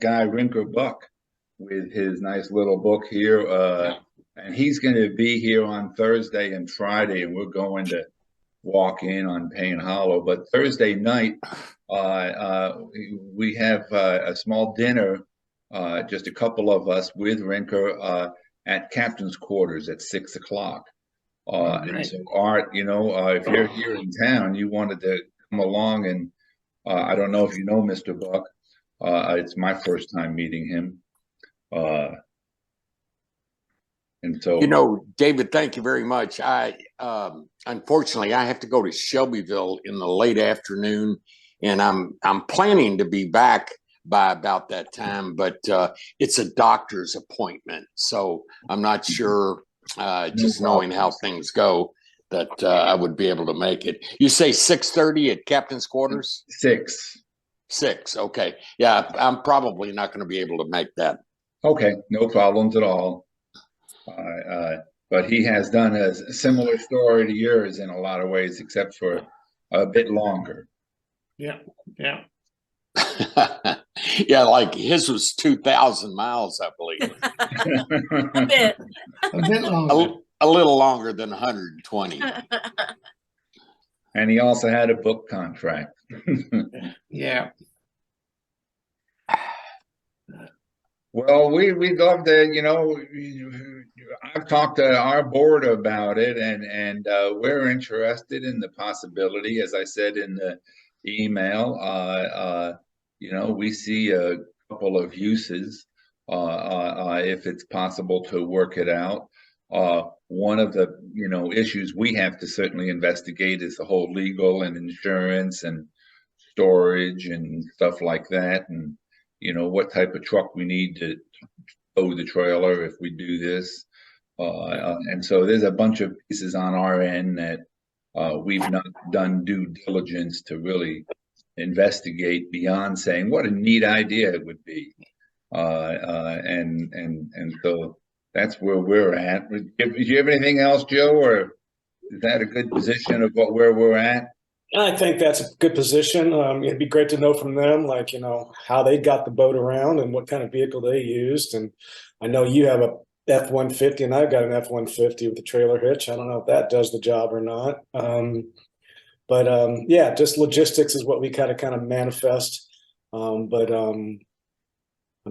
guy Rinker Buck with his nice little book here, and he's going to be here on Thursday and Friday, and we're going to walk in on Payne Hollow. But Thursday night, we have a small dinner, just a couple of us with Rinker at Captain's Quarters at 6 o'clock. And so, Art, if you're here in town, you wanted to come along, and I don't know if you know Mr. Buck. It's my first time meeting him. And so, David, thank you very much. Unfortunately, I have to go to Shelbyville in the late afternoon, and I'm planning to be back by about that time, but it's a doctor's appointment, so I'm not sure. Just knowing how things go, that I would be able to make it. You say 6:30 at Captain's Quarters? 6. Okay. Yeah, I'm probably not going to be able to make that. Okay, no problems at all. But he has done a similar story to yours in a lot of ways, except for a bit longer. Yeah. Yeah, like his was 2,000 miles, I believe. A bit longer. A little longer than 120. And he also had a book contract. Yeah. Well, we'd love to, I've talked to our board about it, and we're interested in the possibility, as I said in the email. We see a couple of uses if it's possible to work it out. One of the issues we have to certainly investigate is the whole legal and insurance and storage and stuff like that, and what type of truck we need to tow the trailer if we do this. And so there's a bunch of pieces on our end that we've not done due diligence to really investigate beyond saying what a neat idea it would be. And so that's where we're at. Do you have anything else, Joe, or is that a good position of where we're at? I think that's a good position. It'd be great to know from them, how they got the boat around and what kind of vehicle they used. And I know you have a F-150 and I've got an F-150 with a trailer hitch. I don't know if that does the job or not. But yeah, just logistics is what we kind of manifest. But I'm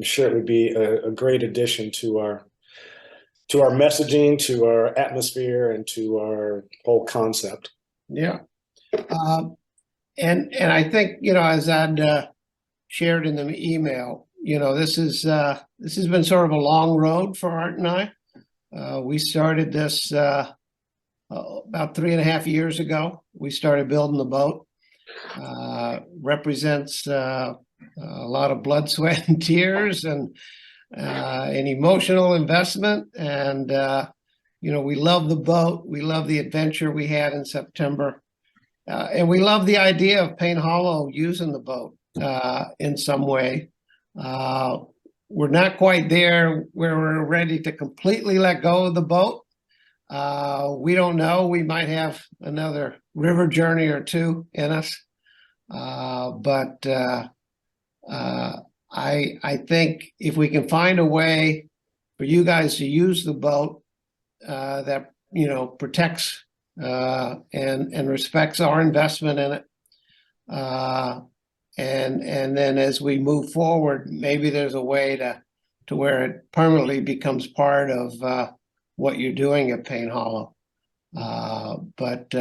sure it would be a great addition to our messaging, to our atmosphere, and to our whole concept. Yeah. And I think, as I'd shared in the email, this has been sort of a long road for Art and I. We started this about 3.5 years ago. We started building the boat. Represents a lot of blood, sweat, and tears, and an emotional investment. And we love the boat. We love the adventure we had in September. And we love the idea of Payne Hollow using the boat in some way. We're not quite there where we're ready to completely let go of the boat. We don't know. We might have another river journey or two in us. But I think if we can find a way for you guys to use the boat that protects and respects our investment in it, and then as we move forward, maybe there's a way to where it permanently becomes part of what you're doing at Payne Hollow. But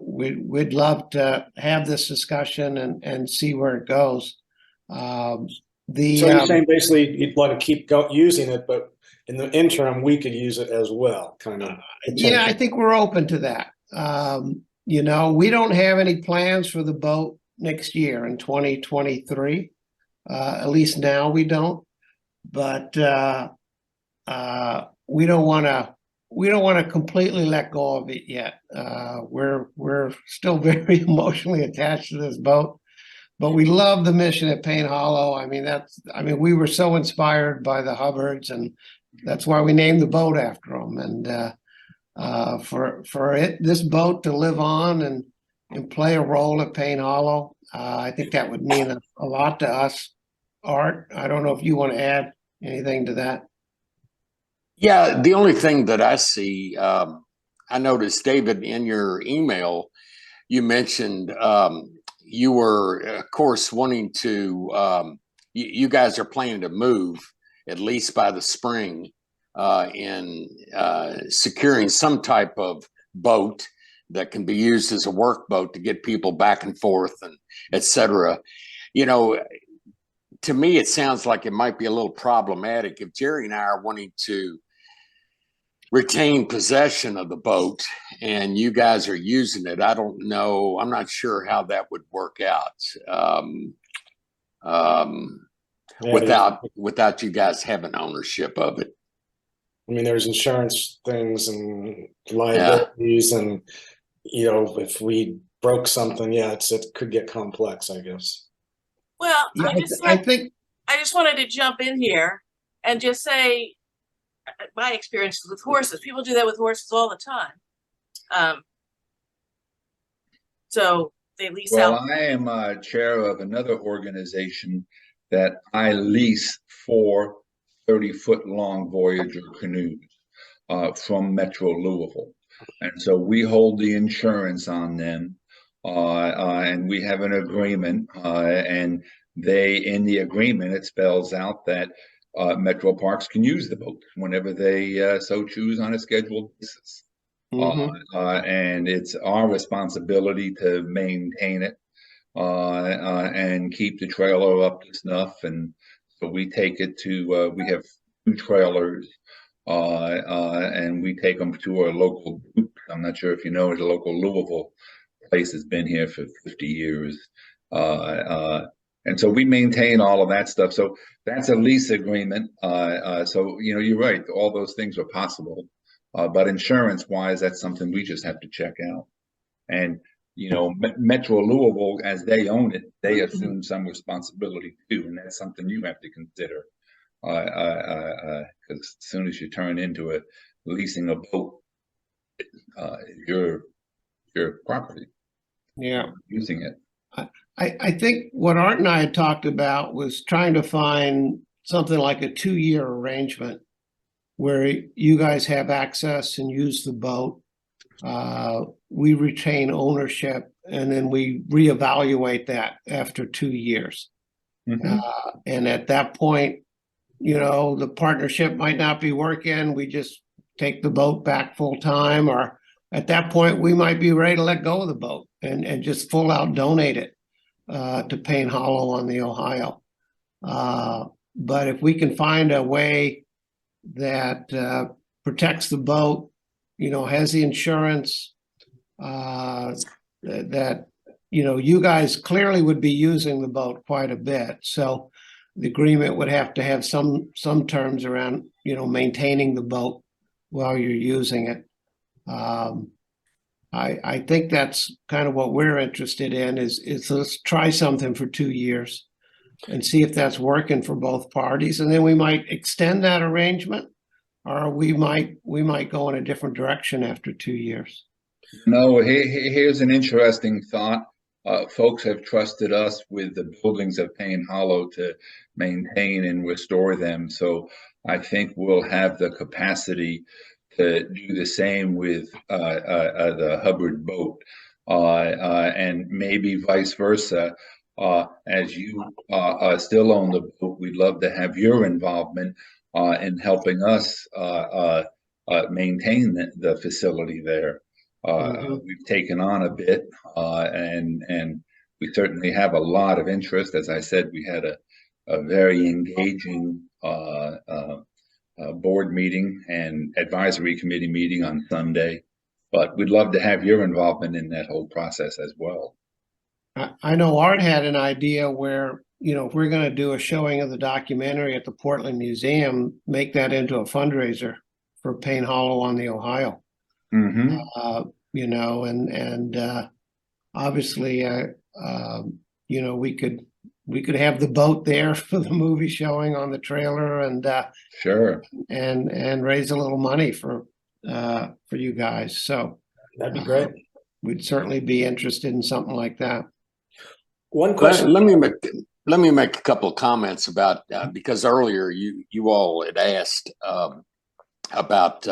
we'd love to have this discussion and see where it goes. So you're saying basically you'd want to keep using it, but in the interim, we could use it as well, kind of. Yeah, I think we're open to that. We don't have any plans for the boat next year in 2023. At least now we don't. But we don't want to completely let go of it yet. We're still very emotionally attached to this boat, but we love the mission at Payne Hollow. We were so inspired by the Hubbards, and that's why we named the boat after them. And for this boat to live on and play a role at Payne Hollow, I think that would mean a lot to us. Art, I don't know if you want to add anything to that. Yeah, the only thing that I see, I noticed, David, in your email, you mentioned you were, of course, wanting to, you guys are planning to move at least by the spring in securing some type of boat that can be used as a work boat to get people back and forth and et cetera. You know, to me, it sounds like it might be a little problematic if Jerry and I are wanting to retain possession of the boat and you guys are using it. I don't know. I'm not sure how that would work out without you guys having ownership of it. I mean, there's insurance things and liabilities, and if we broke something, it could get complex, I guess. Well, Yeah, I think I just wanted to jump in here and just say my experiences with horses. People do that with horses all the time. So they lease out. Well, I am chair of another organization that I lease 4 30-foot long Voyager canoes from Metro Louisville. And so we hold the insurance on them, and we have an agreement, and in the agreement, it spells out that Metro Parks can use the boat whenever they so choose on a scheduled basis. And it's our responsibility to maintain it and keep the trailer up to snuff. And so we take it to, we have 2 trailers, and we take them to a local group. I'm not sure if you know, the local Louisville place has been here for 50 years. And so we maintain all of that stuff. So that's a lease agreement. So, you're right. All those things are possible. But insurance-wise, that's something we just have to check out. And, Metro Louisville, as they own it, they assume some responsibility too. And that's something you have to consider. Because as soon as you turn into leasing a boat, your property. Yeah. Using it. I think what Art and I had talked about was trying to find something like a 2-year arrangement where you guys have access and use the boat. We retain ownership, and then we reevaluate that after 2 years. And at that point, the partnership might not be working. We just take the boat back full time, or at that point, we might be ready to let go of the boat and just full out donate it to Payne Hollow on the Ohio. But if we can find a way that protects the boat, has the insurance, that you guys clearly would be using the boat quite a bit. So the agreement would have to have some terms around, maintaining the boat while you're using it. I think that's kind of what we're interested in is let's try something for 2 years and see if that's working for both parties. And then we might extend that arrangement, or we might go in a different direction after 2 years. No, here's an interesting thought. Folks have trusted us with the buildings of Payne Hollow to maintain and restore them. So I think we'll have the capacity to do the same with the Hubbard boat, and maybe vice versa. As you still own the boat, we'd love to have your involvement in helping us maintain the facility there. We've taken on a bit, and we certainly have a lot of interest. As I said, we had a very engaging board meeting and advisory committee meeting on Sunday, but we'd love to have your involvement in that whole process as well. I know Art had an idea where, if we're going to do a showing of the documentary at the Portland Museum, make that into a fundraiser for Payne Hollow on the Ohio. Obviously, we could have the boat there for the movie showing on the trailer, and sure, and raise a little money for you guys. So that'd be great. We'd certainly be interested in something like that. One question. Let me make a couple of comments about because earlier you all had asked about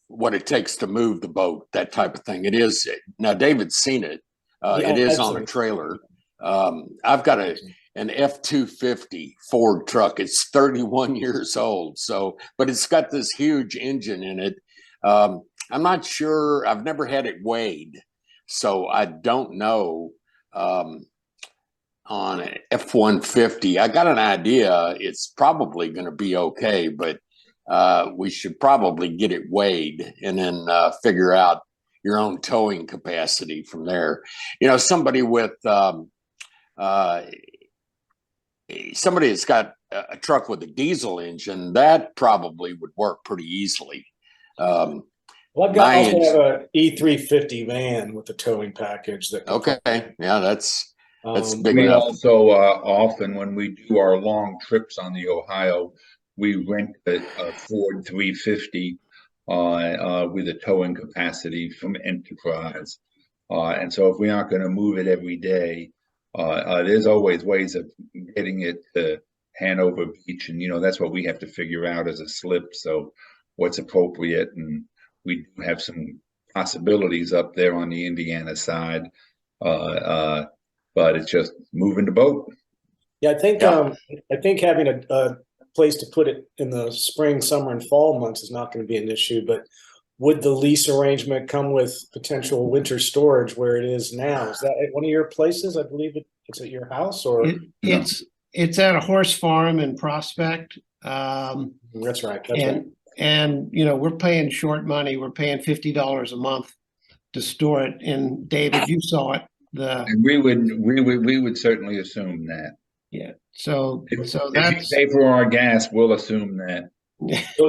what it takes to move the boat, that type of thing. It is now. David's seen it. Yeah, It is I've on seen a it. trailer. I've got an F-250 Ford truck. It's 31 years old. So, but it's got this huge engine in it. I'm not sure. I've never had it weighed, so I don't know. On an F-150, I got an idea. It's probably going to be okay, but we should probably get it weighed and then figure out your own towing capacity from there. You know, somebody that's got a truck with a diesel engine, that probably would work pretty easily. Well, I've got also have a E350 van with a towing package that. Okay, yeah, that's big We enough. also often, when we do our long trips on the Ohio, we rent a Ford 350 with a towing capacity from Enterprise. And so if we aren't going to move it every day, there's always ways of getting it to Hanover Beach. And, that's what we have to figure out as a slip. So what's appropriate. And we do have some possibilities up there on the Indiana side. But it's just moving the boat. Yeah, I think having a place to put it in the spring, summer, and fall months is not going to be an issue. But would the lease arrangement come with potential winter storage where it is now? Is that at one of your places? I believe it's at your house, or it's at a horse farm in Prospect. That's right. And we're paying short money. We're paying $50 a month to store it. And David, you saw it. And we would certainly assume that. Yeah. So if that's you pay for our gas, we'll assume that.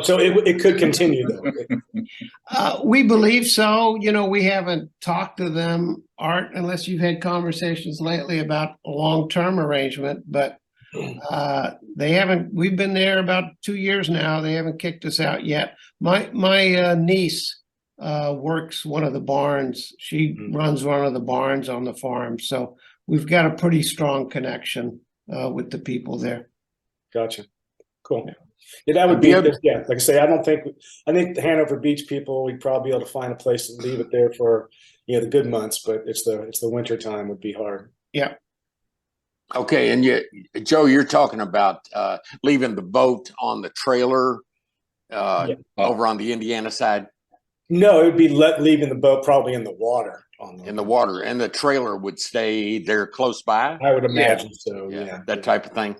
So it could continue though. We believe so. We haven't talked to them, Art, unless you've had conversations lately about a long-term arrangement, but they haven't. We've been there about 2 years now. They haven't kicked us out yet. My niece works one of the barns. She runs one of the barns on the farm. So we've got a pretty strong connection with the people there. Gotcha. Cool. Yeah, that would be like I say, I think the Hanover Beach people, we'd probably be able to find a place to leave it there for the good months, but it's the winter time would be hard. Yeah. Okay, and Joe, you're talking about leaving the boat on the trailer over on the Indiana side. No, it would be leaving the boat probably in the water. In the water, and the trailer would stay there close by. I would imagine so. Yeah, that type of thing.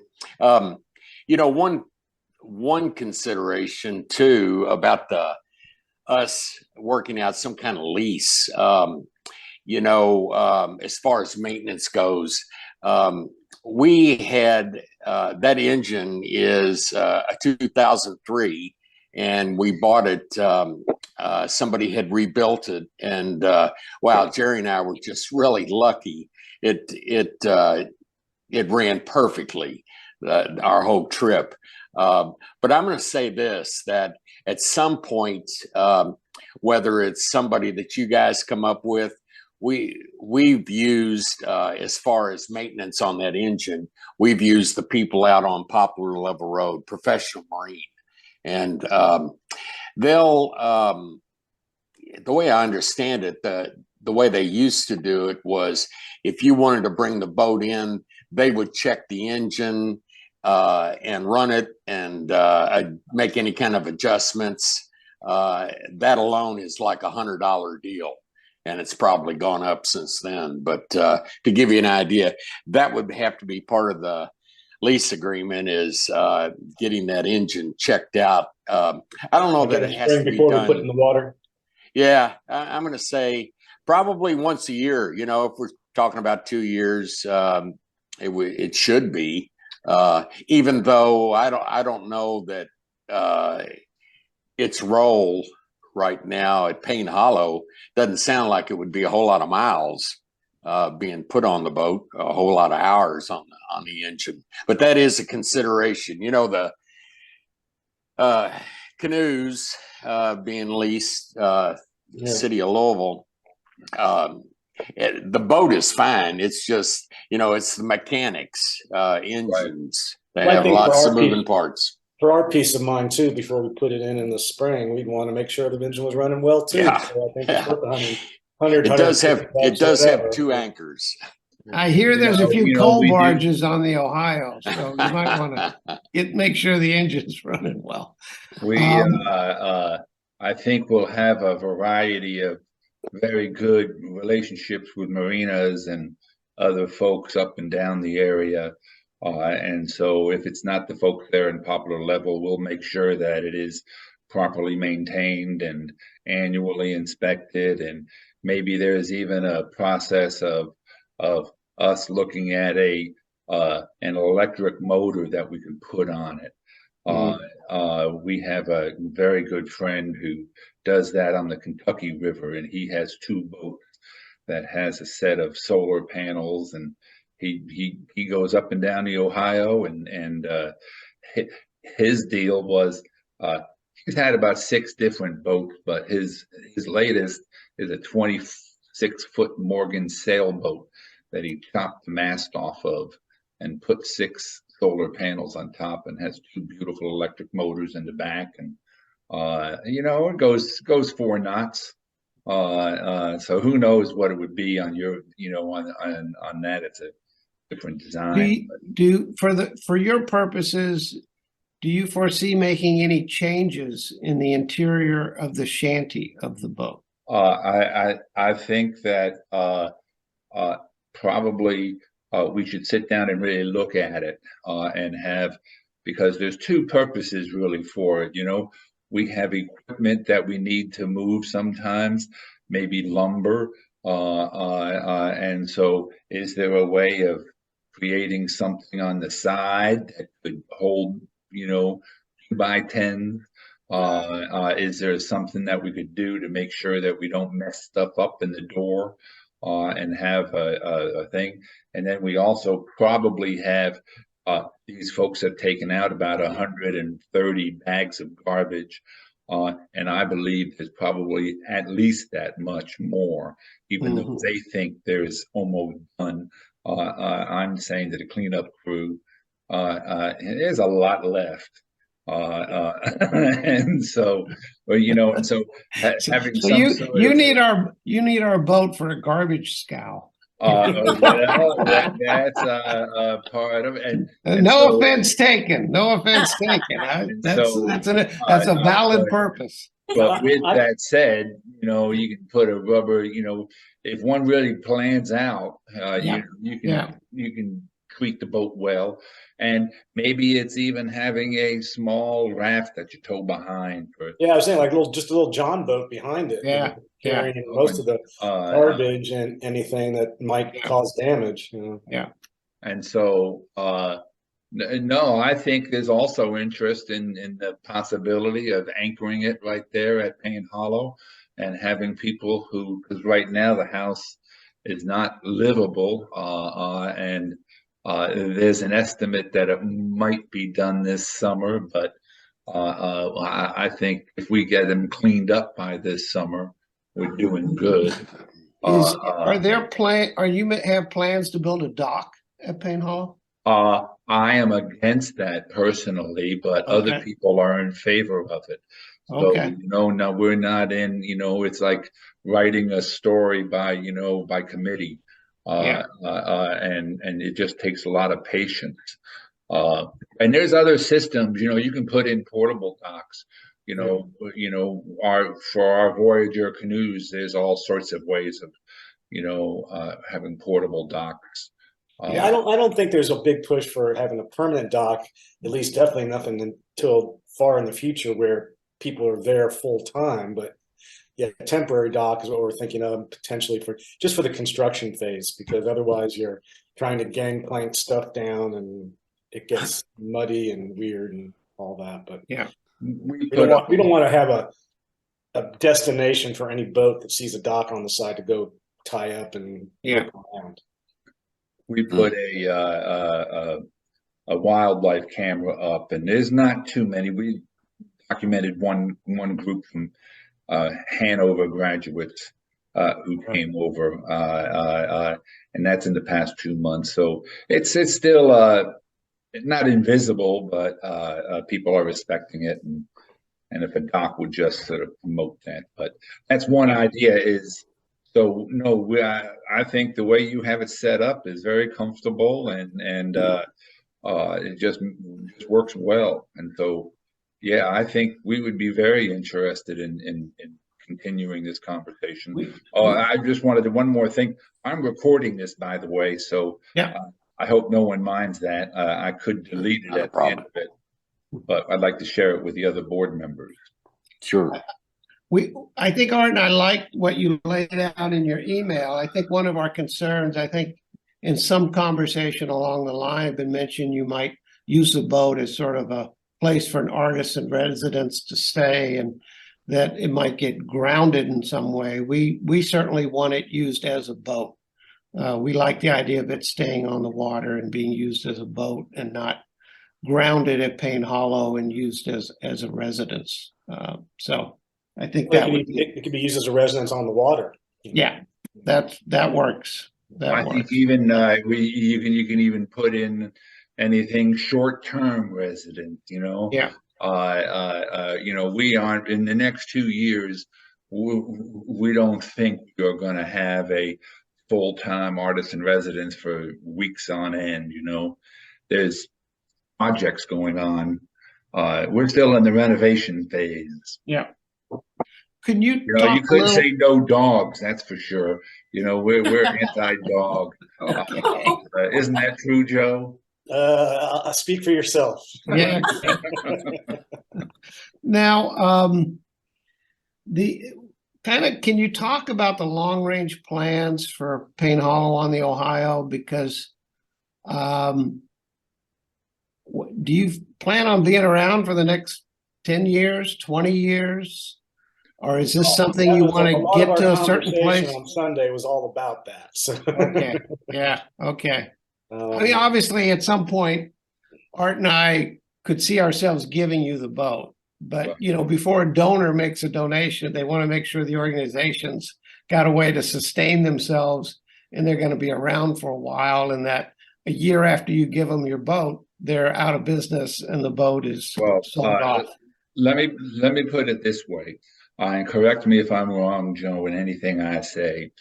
One consideration too about us working out some kind of lease. As far as maintenance goes, we had that engine is a 2003. And we bought it. Somebody had rebuilt it, and wow, Jerry and I were just really lucky. It ran perfectly our whole trip. But I'm going to say this: that at some point, whether it's somebody that you guys come up with, we've used as far as maintenance on that engine, we've used the people out on Poplar Level Road, Professional Marine. And they'll, the way I understand it, the way they used to do it was if you wanted to bring the boat in, they would check the engine and run it and make any kind of adjustments. That alone is like $100 deal. And it's probably gone up since then. But to give you an idea, that would have to be part of the lease agreement is getting that engine checked out. I don't know that it has to be before done. We put it in the water. Yeah, I'm going to say probably once a year. If we're talking about 2 years, it should be. Even though I don't know that its role right now at Payne Hollow doesn't sound like it would be a whole lot of miles being put on the boat, a whole lot of hours on the engine. But that is a consideration. The canoes being leased, City of Louisville, The boat is fine. It's just, it's the mechanics, engines. They Well, I have think lots of moving parts. for our peace of mind too, before we put it in the spring, we'd want to make sure the engine was running well too. Yeah. So I think it's Yeah. worth 100, It does have whatever. 2 anchors. I hear there's a few we coal do. barges on the Ohio, so you might want to make sure the engine's running well. I think we'll have a variety of very good relationships with marinas and other folks up and down the area. And so if it's not the folks there in Poplar Level, we'll make sure that it is properly maintained and annually inspected. And maybe there's even a process of us looking at an electric motor that we can put on it. We have a very good friend who does that on the Kentucky River, and he has 2 boats that has a set of solar panels, and he goes up and down the Ohio, and his deal was he's had about 6 different boats, but his latest is a 26-foot Morgan sailboat that he chopped the mast off of and put 6 solar panels on top and has 2 beautiful electric motors in the back, and it goes 4 knots. So who knows what it would be on your, on that. It's a different design. For your purposes, do you foresee making any changes in the interior of the shanty of the boat? I think that probably we should sit down and really look at it because there's 2 purposes really for it. We have equipment that we need to move sometimes, maybe lumber. And so is there a way of creating something on the side that could hold, 2x10? Is there something that we could do to make sure that we don't mess stuff up in the door and have a thing? And then we also probably have these folks have taken out about 130 bags of garbage, and I believe there's probably at least that much more, even though they think there's almost done. I'm saying to the cleanup crew, there's a lot left. And so, having you need our boat for a garbage scow. That's a part of it. And no offense taken. No offense taken. That's a valid purpose. But with that said, you can put a rubber. If one really plans out, you can treat the boat well. And maybe it's even having a small raft that you tow behind. I was saying just a little John boat behind it. Carrying most of the garbage and anything that might cause damage. And so, no, I think there's also interest in the possibility of anchoring it right there at Payne Hollow and having people because right now the house is not livable, and there's an estimate that it might be done this summer, but I think if we get them cleaned up by this summer, we're doing good. Are you have plans to build a dock at Payne Hollow? I am against that personally, but other people are in favor of it. So, now we're not in, it's like writing a story by committee. And it just takes a lot of patience. And there's other systems, you can put in portable docks. For our Voyager canoes, there's all sorts of ways of, having portable docks. I don't think there's a big push for having a permanent dock, at least definitely nothing until far in the future where people are there full time. But a temporary dock is what we're thinking of potentially for the construction phase, because otherwise you're trying to gangplank stuff down and it gets muddy and weird and all that. But we don't want to have a destination for any boat that sees a dock on the side to go tie up and look around. We put a wildlife camera up, and there's not too many. We documented one group from Hanover graduates who came over, and that's in the past 2 months. So it's still not invisible, but people are respecting it, and if a doc would just sort of promote that. But that's one idea is, so no, I think the way you have it set up is very comfortable, and it just works well. And so, yeah, I think we would be very interested in continuing this conversation. I just wanted to, one more thing. I'm recording this, by the way, so Yeah. I hope no one minds that. I could delete it at the end of it, but I'd like to share it with the other board members. Sure. I think, Art, and I like what you laid out in your email. I think one of our concerns, I think in some conversation along the line have been mentioned, you might use the boat as sort of a place for an artist in residence to stay, and that it might get grounded in some way. We certainly want it used as a boat. We like the idea of it staying on the water and being used as a boat and not grounded at Payne Hollow and used as a residence. So I think it could be used as a residence on the water. Yeah, that works. I think even you can even put in anything short-term resident, Yeah. We aren't, in the next 2 years, we don't think we're going to have a full-time artist in residence for weeks on end. There's projects going on. We're still in the renovation phase. Yeah. Can you you couldn't say no dogs, that's for sure. We're anti-dog. Isn't that true, Joe? I'll speak for yourself. Yeah. Now, can you talk about the long range plans for Payne Hollow on the Ohio? Because do you plan on being around for the next 10 years, 20 years? Or is this something you want to get to a certain place? On Sunday was all about that. So. Okay. Yeah. Okay. I mean, obviously, at some point, Art and I could see ourselves giving you the boat. But, before a donor makes a donation, they want to make sure the organization's got a way to sustain themselves and they're going to be around for a while, and that a year after you give them your boat, they're out of business and the boat is sold off. Let me put it this way. And correct me if I'm wrong, Joe, in anything I say.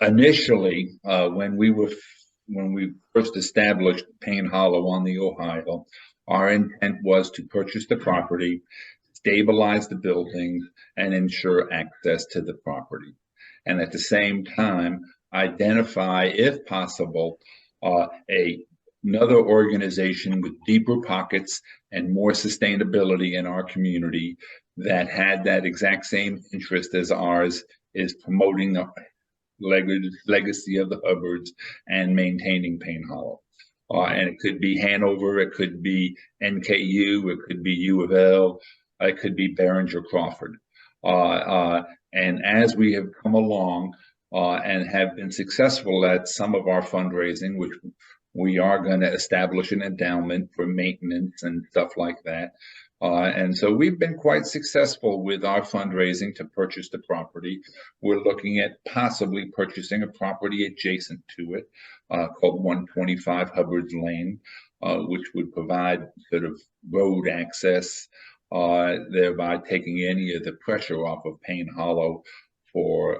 Initially, when we first established Payne Hollow on the Ohio, our intent was to purchase the property, stabilize the buildings, and ensure access to the property. And at the same time, identify, if possible, another organization with deeper pockets and more sustainability in our community that had that exact same interest as ours, is promoting the legacy of the Hubbards and maintaining Payne Hollow. And it could be Hanover, it could be NKU, it could be U of L, it could be Behringer Crawford. And as we have come along and have been successful at some of our fundraising, which we are going to establish an endowment for maintenance and stuff like that. And so we've been quite successful with our fundraising to purchase the property. We're looking at possibly purchasing a property adjacent to it called 125 Hubbard's Lane, which would provide sort of road access, thereby taking any of the pressure off of Payne Hollow for,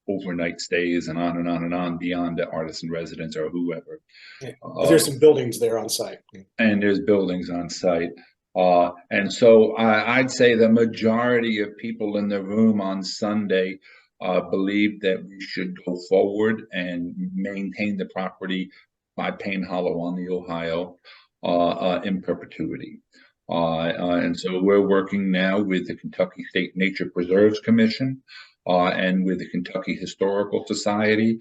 overnight stays and on and on and on beyond the artist in residence or whoever. Yeah. There's some buildings there on site. And there's buildings on site. And so I'd say the majority of people in the room on Sunday believe that we should go forward and maintain the property by Payne Hollow on the Ohio in perpetuity. And so we're working now with the Kentucky State Nature Preserves Commission and with the Kentucky Historical Society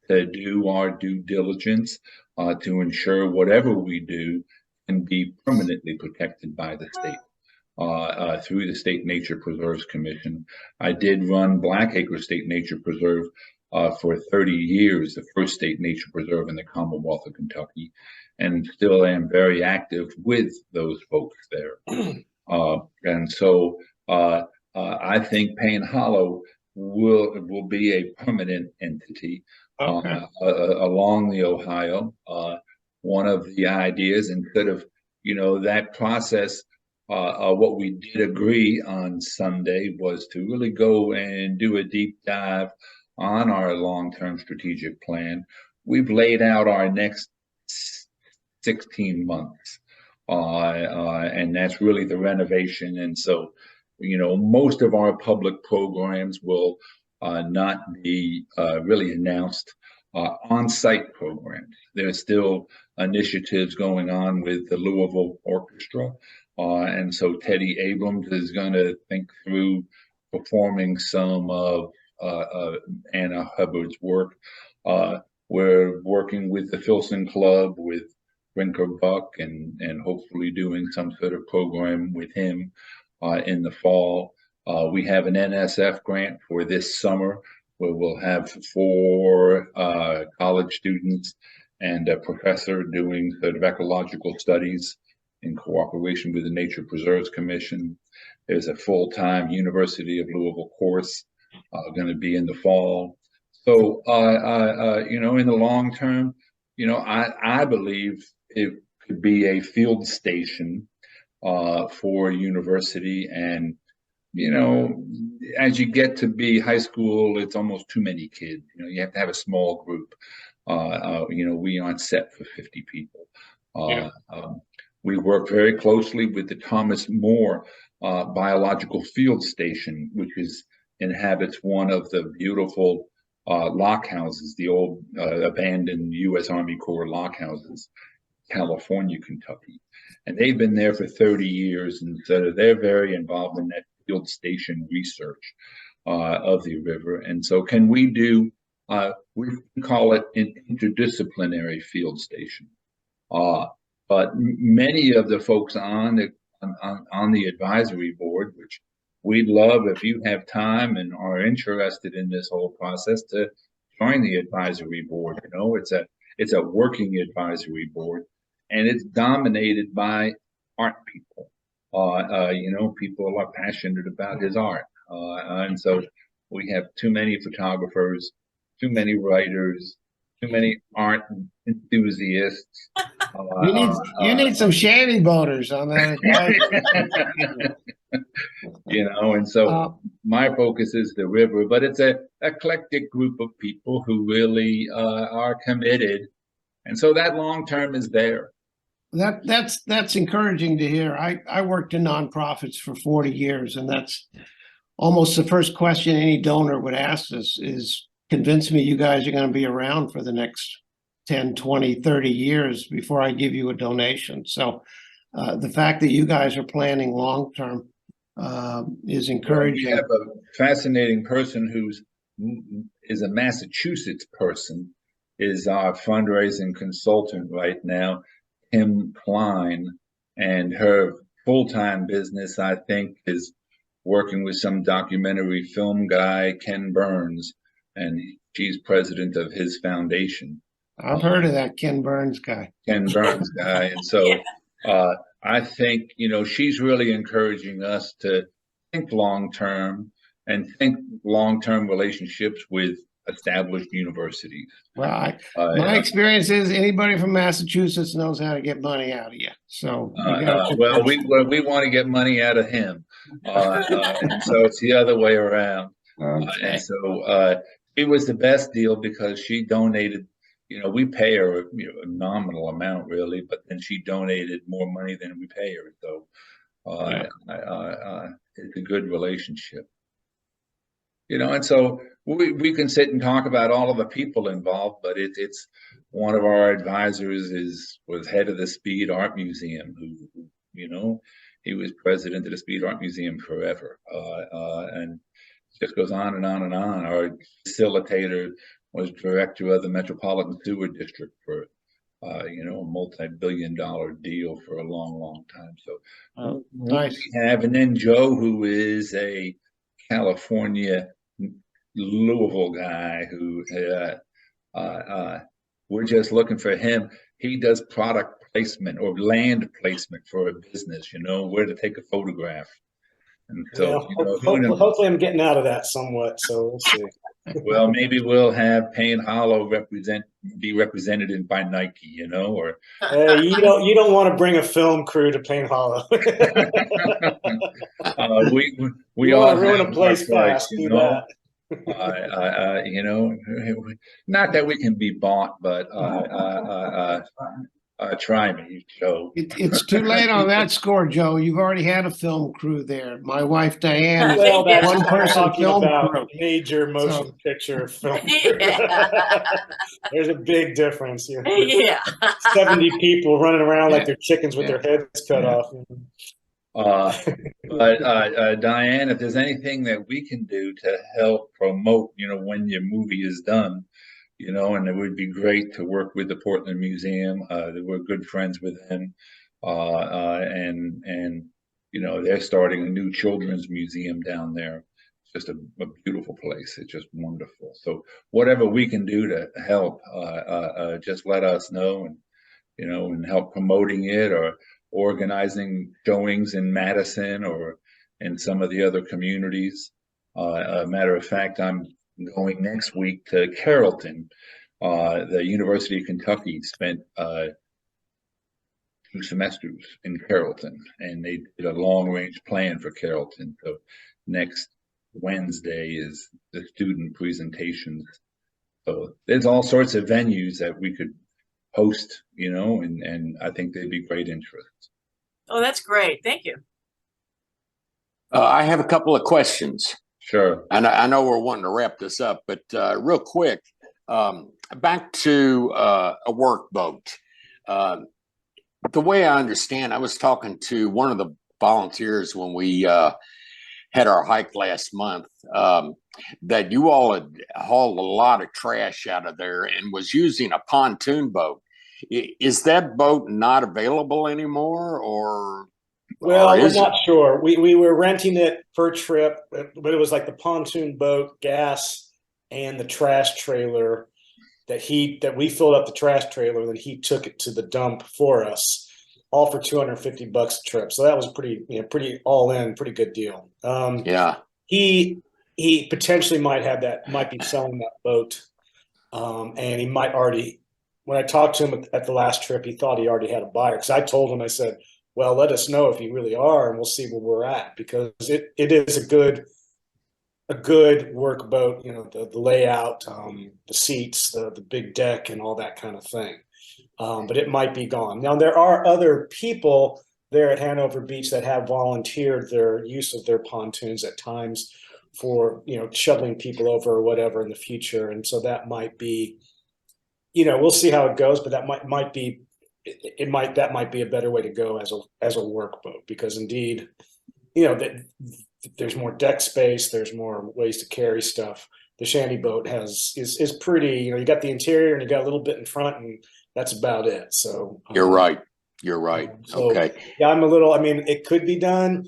to do our due diligence to ensure whatever we do can be permanently protected by the state through the State Nature Preserves Commission. I did run Blackacre State Nature Preserve for 30 years, the first state nature preserve in the Commonwealth of Kentucky, and still am very active with those folks there. And so I think Payne Hollow will be a permanent entity Okay. along the Ohio. One of the ideas, instead of that process, what we did agree on Sunday was to really go and do a deep dive on our long-term strategic plan. We've laid out our next 16 months, and that's really the renovation. And so, most of our public programs will not be really announced. On-site programs. There's still initiatives going on with the Louisville Orchestra, and so Teddy Abrams is going to think through performing some of Anna Hubbard's work. We're working with the Filson Club, with Rinker Buck, and hopefully doing some sort of program with him in the fall. We have an NSF grant for this summer where we'll have 4 college students and a professor doing sort of ecological studies in cooperation with the Nature Preserves Commission. There's a full-time University of Louisville course going to be in the fall. So, in the long term, I believe it could be a field station for university. And as you get to be high school, it's almost too many kids. You have to have a small group. We aren't set for 50 people. We work very closely with the Thomas More Biological Field Station, which inhabits one of the beautiful lock houses, the old abandoned U.S. Army Corps lock houses, California, Kentucky. And they've been there for 30 years, and so they're very involved in that field station research of the river. And so can we do, we call it an interdisciplinary field station. But many of the folks on the advisory board, which we'd love if you have time and are interested in this whole process, to join the advisory board. It's a working advisory board, and it's dominated by art people. People are passionate about his art. And so we have too many photographers, too many writers, too many art enthusiasts. You need some shanty boaters on that. And so my focus is the river, but it's a eclectic group of people who really are committed. And so that long term is there. That's encouraging to hear. I worked in nonprofits for 40 years, and that's almost the first question any donor would ask us is, convince me you guys are going to be around for the next 10, 20, 30 years before I give you a donation. So the fact that you guys are planning long term is encouraging. We have a fascinating person is a Massachusetts person, is our fundraising consultant right now, Kim Klein, and her full-time business, I think, is working with some documentary film guy, Ken Burns, and she's president of his foundation. I've heard of that Ken Burns guy. And so I think, she's really encouraging us to think long-term and think long-term relationships with established universities. Well, my experience is anybody from Massachusetts knows how to get money out of you. So we want to get money out of him. And so it's the other way around. Okay. And so it was the best deal because she donated. We pay her a nominal amount, really, but then she donated more money than we pay her. So it's a good relationship. And so we can sit and talk about all of the people involved, but it's one of our advisors was head of the Speed Art Museum, who he was president of the Speed Art Museum forever, and it just goes on and on and on. Our facilitator was director of the Metropolitan Sewer District for a multi-billion-dollar deal for a long, long time. So nice. We have, and then Joe, who is a California Louisville guy who we're just looking for him. He does product placement or land placement for a business, where to take a photograph. And Yeah, so, who hopefully, knows? hopefully I'm getting out of that somewhat. So we'll see. Well, maybe we'll have Payne Hollow be represented by Nike, or Hey, you don't want to bring a film crew to Payne Hollow. we You all want to ruin have a our place price, fast, do that. not that we can be bought, but try me, Joe. It's too late on that score, Joe. You've already had a film crew there. My wife Diane is Well, that's one I'm person talking film about crew. major motion picture film. Yeah. There's a big difference here. Yeah. 70 people running around like Yeah. they're chickens with Yeah. their heads cut Yeah. off. But Diane, if there's anything that we can do to help promote, when your movie is done, and it would be great to work with the Portland Museum. We're good friends with them, and they're starting a new children's museum down there. It's just a beautiful place. It's just wonderful. So whatever we can do to help, just let us know, and help promoting it or organizing showings in Madison or in some of the other communities. A matter of fact, I'm going next week to Carrollton. The University of Kentucky spent 2 semesters in Carrollton, and they did a long-range plan for Carrollton. So next Wednesday is the student presentations. So there's all sorts of venues that we could host, and I think they'd be great interest. Oh, that's great. Thank you. I have a couple of questions. Sure. And I know we're wanting to wrap this up, but real quick, back to a workboat. The way I understand, I was talking to one of the volunteers when we had our hike last month, that you all had hauled a lot of trash out of there and was using a pontoon boat. Is that boat not available anymore, or? Well, we're is not it? sure. We were renting it per trip, but it was like the pontoon boat, gas, and the trash trailer that we filled up the trash trailer, and then he took it to the dump for us, all for $250 a trip. So that was pretty all in, pretty good deal. Yeah. He potentially might be selling that boat, and he might already. When I talked to him at the last trip, he thought he already had a buyer. Because I told him, I said, well, let us know if you really are, and we'll see where we're at, because it is a good work boat. The layout, the seats, the big deck, and all that kind of thing. But it might be gone. Now, there are other people there at Hanover Beach that have volunteered their use of their pontoons at times for shuttling people over or whatever in the future, and so that might be, we'll see how it goes, but that might be a better way to go as a workboat, because indeed, that there's more deck space, there's more ways to carry stuff. The shanty boat is pretty, you got the interior and you got a little bit in front, and that's about it. So You're right. So, okay. Yeah, it could be done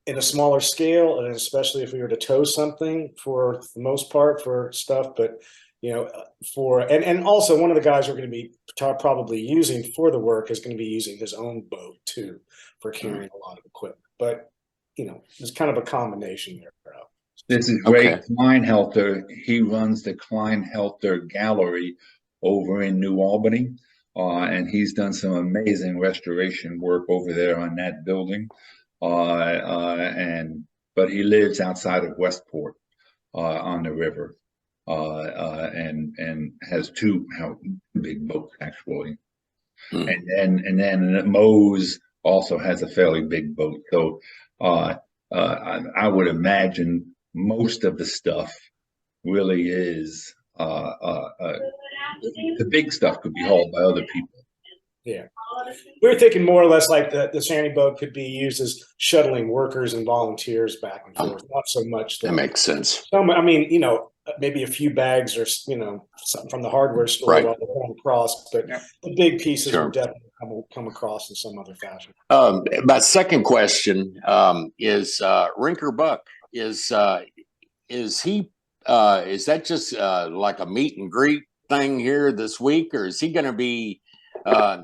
in a smaller scale, and especially if we were to tow something for the most part for stuff, but and also one of the guys we're going to be probably using for the work is going to be using his own boat too for carrying a lot of equipment. But there's kind of a combination there. This is great. Okay. Kleinhelter, he runs the Kleinhelter Gallery over in New Albany, and he's done some amazing restoration work over there on that building. But he lives outside of Westport on the river. And has 2 big boats actually, and then Moe's also has a fairly big boat. So I would imagine most of the stuff really is the big stuff could be hauled by other people. Yeah, we were thinking more or less like the shanty boat could be used as shuttling workers and volunteers back and forth. Not so much that makes sense. Maybe a few bags or something from the hardware store Right. while they're going across, but the big pieces will definitely come across in some other fashion. My second question is Rinker Buck. Is he is that just like a meet and greet thing here this week, or is he going to be?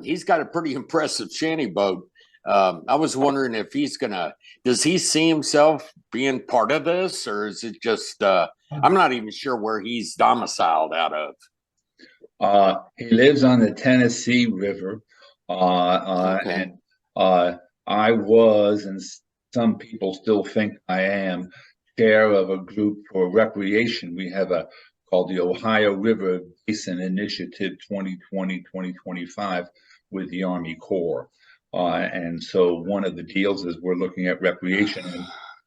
He's got a pretty impressive shanty boat. I was wondering if does he see himself being part of this, or is it just, I'm not even sure where he's domiciled out of. He lives on the Tennessee River, Okay. and I was, and some people still think I am, chair of a group for recreation. We have called the Ohio River Basin Initiative 2020-2025 with the Army Corps. And so one of the deals is we're looking at recreation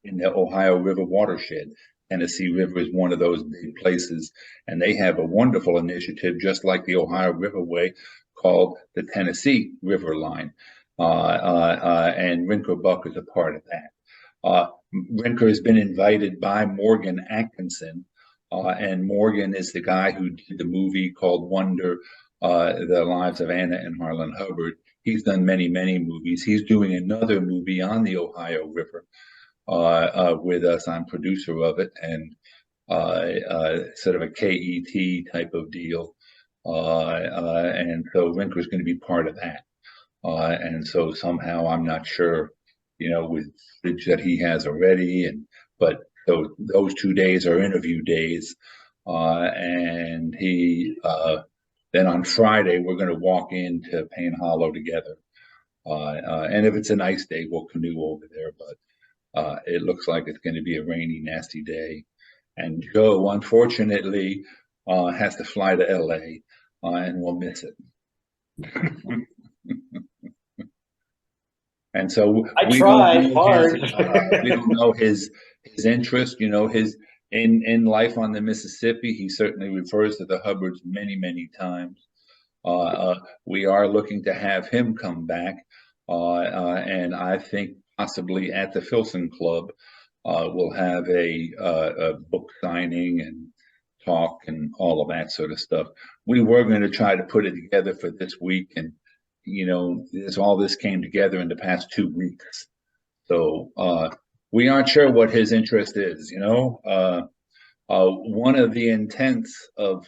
in the Ohio River watershed. Tennessee River is one of those big places, and they have a wonderful initiative, just like the Ohio Riverway, called the Tennessee River Line. And Rinker Buck is a part of that. Rinker has been invited by Morgan Atkinson, and Morgan is the guy who did the movie called Wonder, The Lives of Anna and Harlan Hubbard. He's done many, many movies. He's doing another movie on the Ohio River with us. I'm producer of it, and sort of a KET type of deal. And so Rinker is going to be part of that. And so somehow, I'm not sure, with footage that he has already, but those 2 days are interview days. And then on Friday, we're going to walk into Payne Hollow together. And if it's a nice day, we'll canoe over there. But it looks like it's going to be a rainy, nasty day. And Joe, unfortunately, has to fly to LA, and we'll miss it. And so I tried hard. We don't know his interest, his in life on the Mississippi. He certainly refers to the Hubbards many, many times. We are looking to have him come back, and I think possibly at the Filson Club, we'll have a book signing and talk and all of that sort of stuff. We were going to try to put it together for this week, and all this came together in the past 2 weeks. So we aren't sure what his interest is. One of the intents of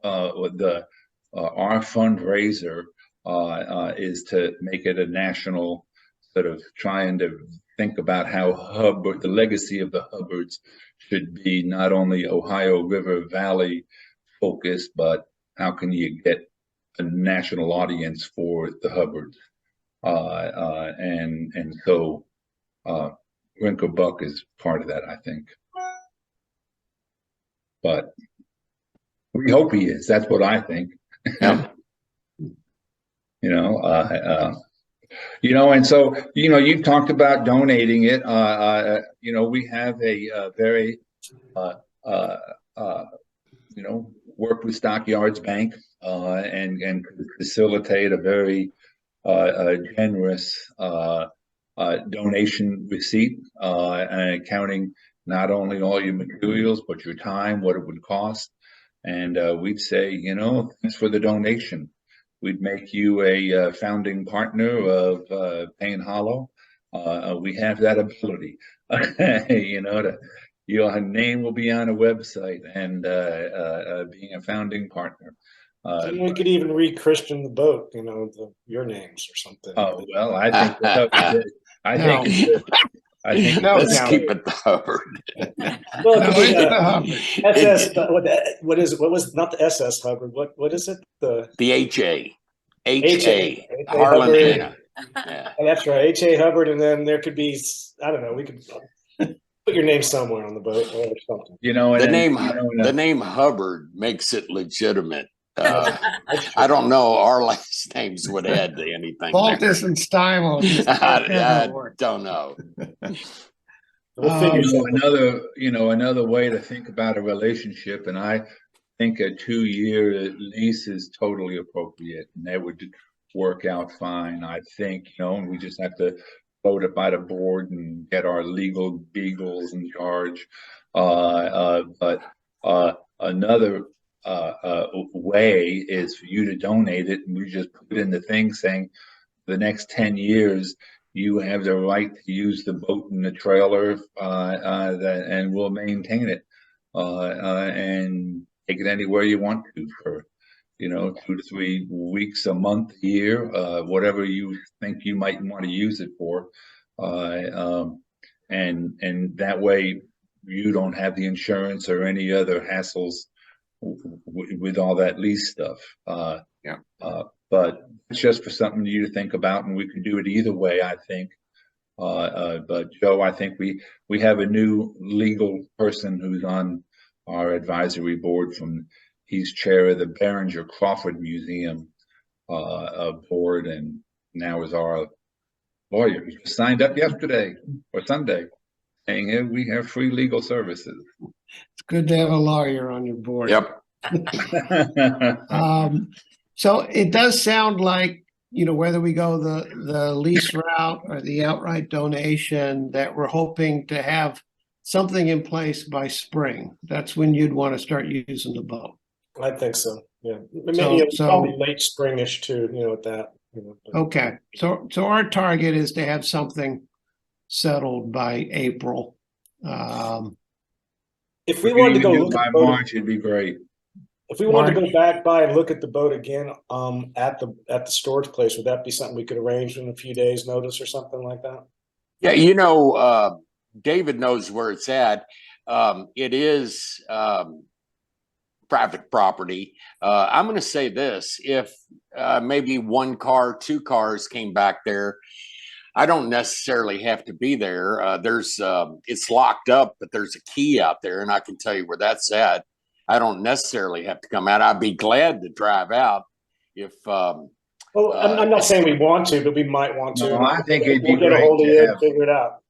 our fundraiser is to make it a national, sort of trying to think about how the legacy of the Hubbards should be not only Ohio River Valley focused, but how can you get a national audience for the Hubbards? And so Rinker Buck is part of that, I think. But we hope he is. That's what I think. Yeah. And so, you've talked about donating it. We have a very, work with Stockyards Bank, and facilitate a very generous donation receipt, and accounting not only all your materials, but your time, what it would cost. And we'd say, thanks for the donation. We'd make you a founding partner of Payne Hollow. We have that ability, your name will be on a website, and being a founding partner. We could even re-Christian the boat, your names or something. Oh, well, I think Let's keep it the Hubbard. Well, No, it's the Hubbard. SS. What is it? What was not the SS Hubbard? What is it? The HA. HA. Harlan Hubbard. Hanna. Yeah. Oh, that's right, HA Hubbard, and then there could be, I don't know, we could put your name somewhere on the boat or something. The name Hubbard makes it legitimate. I don't know. Our last names would add to anything. Baltus and Stimo. I don't know. We'll figure something. Another way to think about a relationship, and I think a 2-year lease is totally appropriate, and that would work out fine. I think, we just have to float it by the board and get our legal beagles in charge. But another way is for you to donate it, and we just put in the thing saying the next 10 years you have the right to use the boat and the trailer, and we'll maintain it, and take it anywhere you want to for 2 to 3 weeks a month, a year, whatever you think you might want to use it for. And that way you don't have the insurance or any other hassles with all that lease stuff. Yeah. But it's just for something you to think about, and we can do it either way, I think. But Joe, I think we have a new legal person who's on our advisory board he's chair of the Behringer Crawford Museum board, and now is our lawyer. He just signed up yesterday or Sunday saying, hey, we have free legal services. It's good to have a lawyer on your board. Yep. So it does sound like, whether we go the lease route or the outright donation, that we're hoping to have something in place by spring. That's when you'd want to start using the boat. I think so. Yeah, maybe probably late springish too. At that. Okay, so our target is to have something settled by April. If we wanted to go look by at the boat, March, it'd be great. if we wanted to go back by and look at the boat again, at the storage place, would that be something we could arrange in a few days' notice or something like that? Yeah, David knows where it's at. It is private property. I'm going to say this: if maybe one car, two cars came back there, I don't necessarily have to be there. It's locked up, but there's a key out there, and I can tell you where that's at. I don't necessarily have to come out. I'd be glad to drive out if. Well, I'm not saying we want to, but we might want to. No, I think it'd be we'll get a great hold of to you have. and figure it out.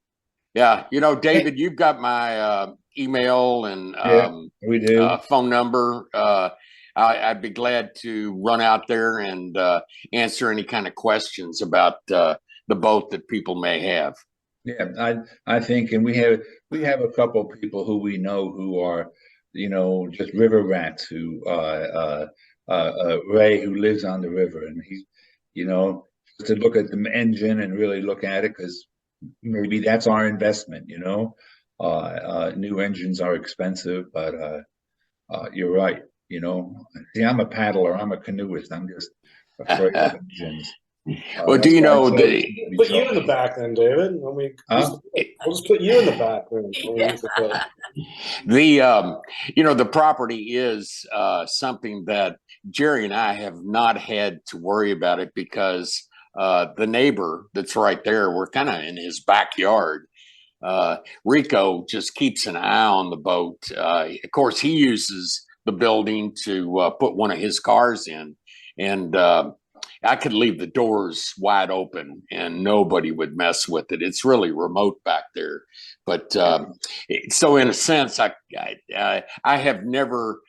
Yeah, David, you've got my email and we do. phone number. I'd be glad to run out there and answer any kind of questions about the boat that people may have. Yeah, I think, and we have a couple of people who we know who are, just river rats who Ray, who lives on the river, and he's, to look at the engine and really look at it, because maybe that's our investment. New engines are expensive, but you're right. See, I'm a paddler, I'm a canoeist. I'm just afraid of engines. Well, do you know put you in the back then, David? We'll just put you in the back then. The property is something that Jerry and I have not had to worry about it, because the neighbor that's right there, we're kind of in his backyard. Rico just keeps an eye on the boat. Of course, he uses the building to put one of his cars in, and I could leave the doors wide open and nobody would mess with it. It's really remote back there. But so in a sense, I have never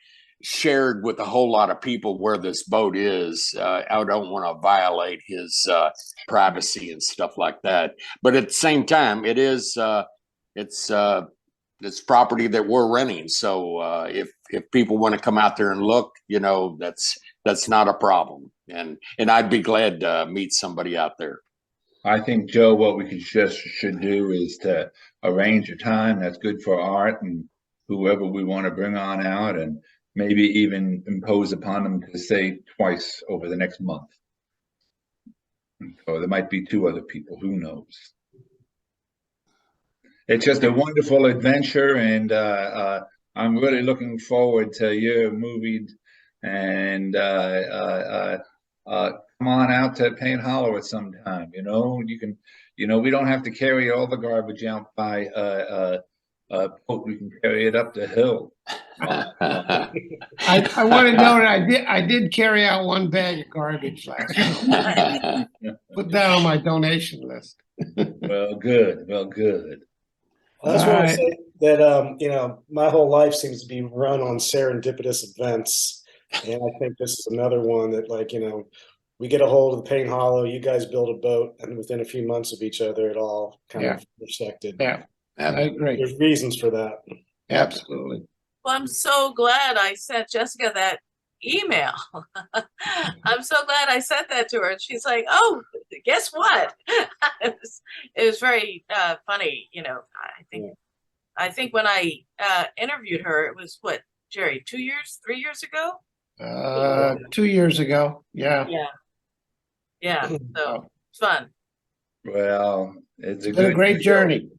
shared with a whole lot of people where this boat is. I don't want to violate his privacy and stuff like that. But at the same time, it's property that we're renting. So if people want to come out there and look, that's not a problem. And I'd be glad to meet somebody out there. I think, Joe, what we should do is to arrange a time that's good for Art and whoever we want to bring on out, and maybe even impose upon them to say twice over the next month. Or there might be two other people, who knows? It's just a wonderful adventure, and I'm really looking forward to your movie. And come on out to Payne Hollow at some time. You can, we don't have to carry all the garbage out by boat. We can carry it up the hill. I want to know that I did carry out one bag of garbage last year. Put that on my donation list. Well, good. Well, good. I just want to say that my whole life seems to be run on serendipitous events, and I think this is another one that, we get a hold of the Payne Hollow, you guys build a boat, and within a few months of each other, it all kind of intersected. Yeah, I agree. There's reasons for that. Absolutely. Well, I'm so glad I sent Jessica that email. I'm so glad I sent that to her, and she's like, "Oh, guess what?" It was very funny. I think when I interviewed her, it was what, Jerry, 3 years ago. 2 years ago. Yeah. Yeah. Yeah. So So it's fun. Well, it's a it's been a good great deal. journey.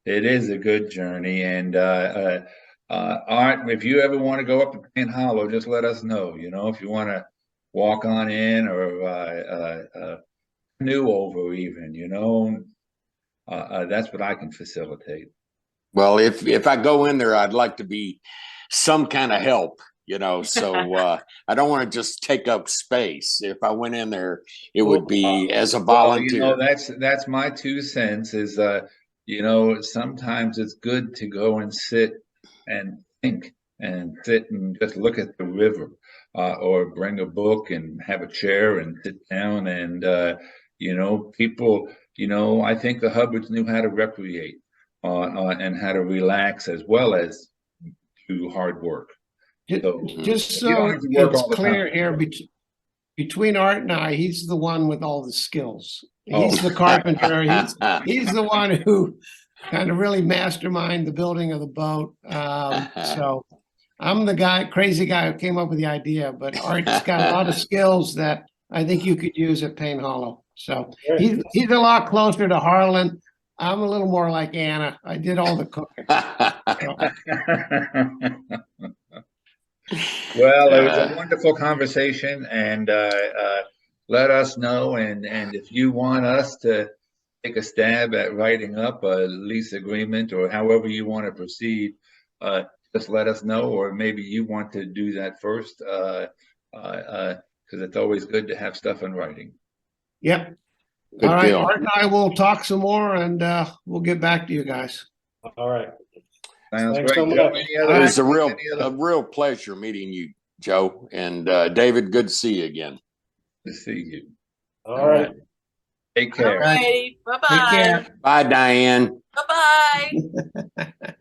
It is a good journey, and Art, if you ever want to go up to Payne Hollow, just let us know. You know, if you want to walk on in or canoe over, even. You know, that's what I can facilitate. Well, if I go in there, I'd like to be some kind of help, so I don't want to just take up space. If I went in there, it would be as a Well, you know, volunteer. that's my 2 cents. Is you know, sometimes it's good to go and sit and think and sit and just look at the river, or bring a book and have a chair and sit down and you know, people. You know, I think the Hubbards knew how to recreate, and how to relax as well as do hard work. So Just you don't so have to work it's all the clear time. here, between Art and I, he's the one with all the skills. Oh. He's the carpenter. He's the one who kind of really mastermind the building of the boat. So I'm the crazy guy who came up with the idea, but Art's got a lot of skills that I think you could use at Payne Hollow. So he's a lot closer to Harlan. I'm a little more like Anna. I did all the cooking. Well, it was a wonderful conversation, and let us know. And if you want us to take a stab at writing up a lease agreement or however you want to proceed, just let us know. Or maybe you want to do that first, because it's always good to have stuff in writing. Yep. Good All right, deal. Art and I will talk some more, and we'll get back to you guys. All right. Sounds Thanks great. so Joe, much. It was a real pleasure meeting you, Joe, and David. Good to see you again. to see you. All right. Take All care. right. Take Bye-bye. care. Bye, Diane. Bye-bye.